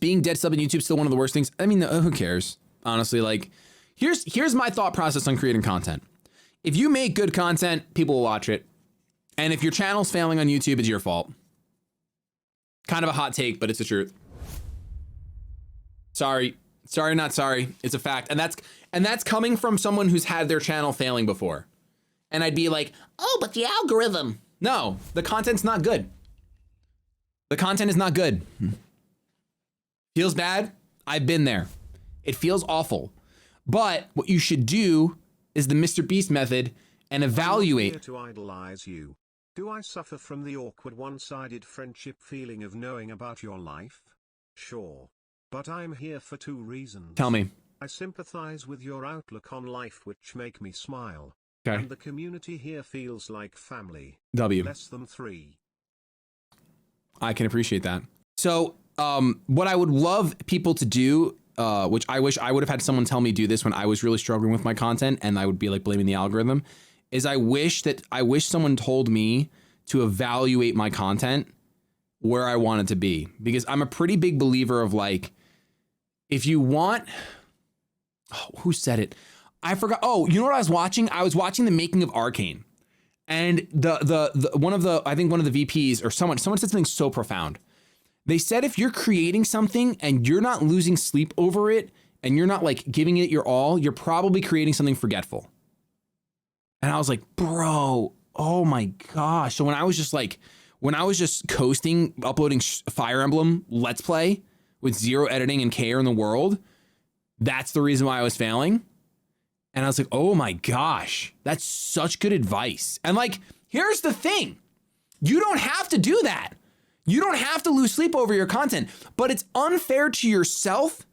being dead sub in YouTube still one of the worst things? I mean, who cares? Honestly, like, here's my thought process on creating content. If you make good content, people will watch it. And if your channel's failing on YouTube, it's your fault. Kind of a hot take, but it's the truth. Sorry, not sorry. It's a fact. And that's coming from someone who's had their channel failing before. And I'd be like, oh, but the algorithm. No, the content's not good. The content is not good. Feels bad? I've been there. It feels awful. But what you should do is the Mr. Beast method and evaluate. I'm not here to idolize you. Do I suffer from the awkward one-sided friendship feeling of knowing about your life? Sure. But I'm here for 2 reasons. Tell me. I sympathize with your outlook on life, which make me smile. Okay. And the community here feels like family. W. Less than 3. I can appreciate that. So what I would love people to do, which I wish I would have had someone tell me do this when I was really struggling with my content and I would be like blaming the algorithm, is I wish someone told me to evaluate my content where I want it to be. Because I'm a pretty big believer of like, if you want, who said it? I forgot. Oh, you know what I was watching? I was watching the making of Arcane. And one of the VPs or someone said something so profound. They said if you're creating something and you're not losing sleep over it and you're not like giving it your all, you're probably creating something forgetful. And I was like, bro, oh my gosh. So when I was just coasting, uploading Fire Emblem Let's Play with 0 editing and care in the world, that's the reason why I was failing. And I was like, oh my gosh, that's such good advice. And like, here's the thing. You don't have to do that. You don't have to lose sleep over your content, but it's unfair to yourself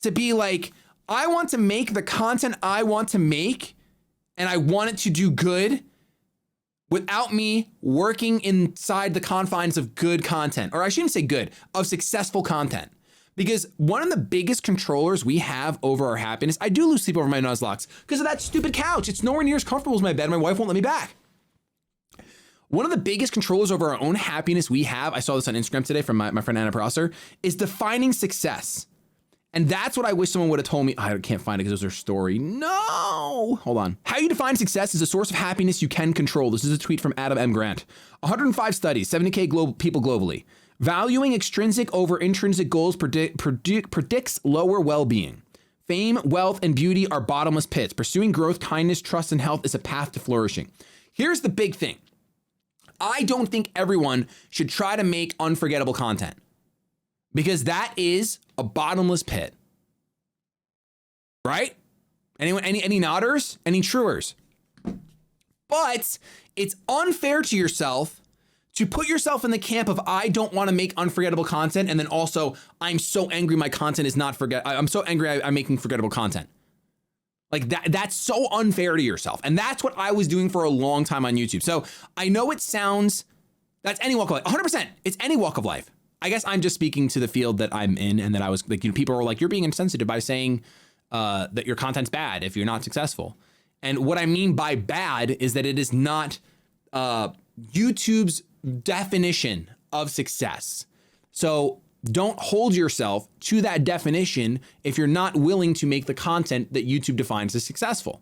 to be like, I want to make the content I want to make and I want it to do good without me working inside the confines of good content, or I shouldn't say good, of successful content. Because one of the biggest controllers we have over our happiness, I do lose sleep over my Nuzlocke because of that stupid couch. It's nowhere near as comfortable as my bed. My wife won't let me back. One of the biggest controllers over our own happiness we have, I saw this on Instagram today from my friend Anna Prosser, is defining success. And that's what I wish someone would have told me. I can't find it because it was their story. No, hold on. How you define success is a source of happiness you can control. This is a tweet from Adam M. Grant. 105 studies, 70K people globally. Valuing extrinsic over intrinsic goals predicts lower well-being. Fame, wealth, and beauty are bottomless pits. Pursuing growth, kindness, trust, and health is a path to flourishing. Here's the big thing. I don't think everyone should try to make unforgettable content because that is a bottomless pit. Right? Anyone, any nodders? Any truers? But it's unfair to yourself to put yourself in the camp of I don't want to make unforgettable content, and then also I'm so angry my content is not I'm so angry I'm making forgettable content. Like that's so unfair to yourself. And that's what I was doing for a long time on YouTube. So I know it sounds, that's any walk of life, 100%. It's any walk of life. I guess I'm just speaking to the field that I'm in, and that I was like, people were like, you're being insensitive by saying that your content's bad if you're not successful. And what I mean by bad is that it is not YouTube's definition of success. So don't hold yourself to that definition if you're not willing to make the content that YouTube defines as successful.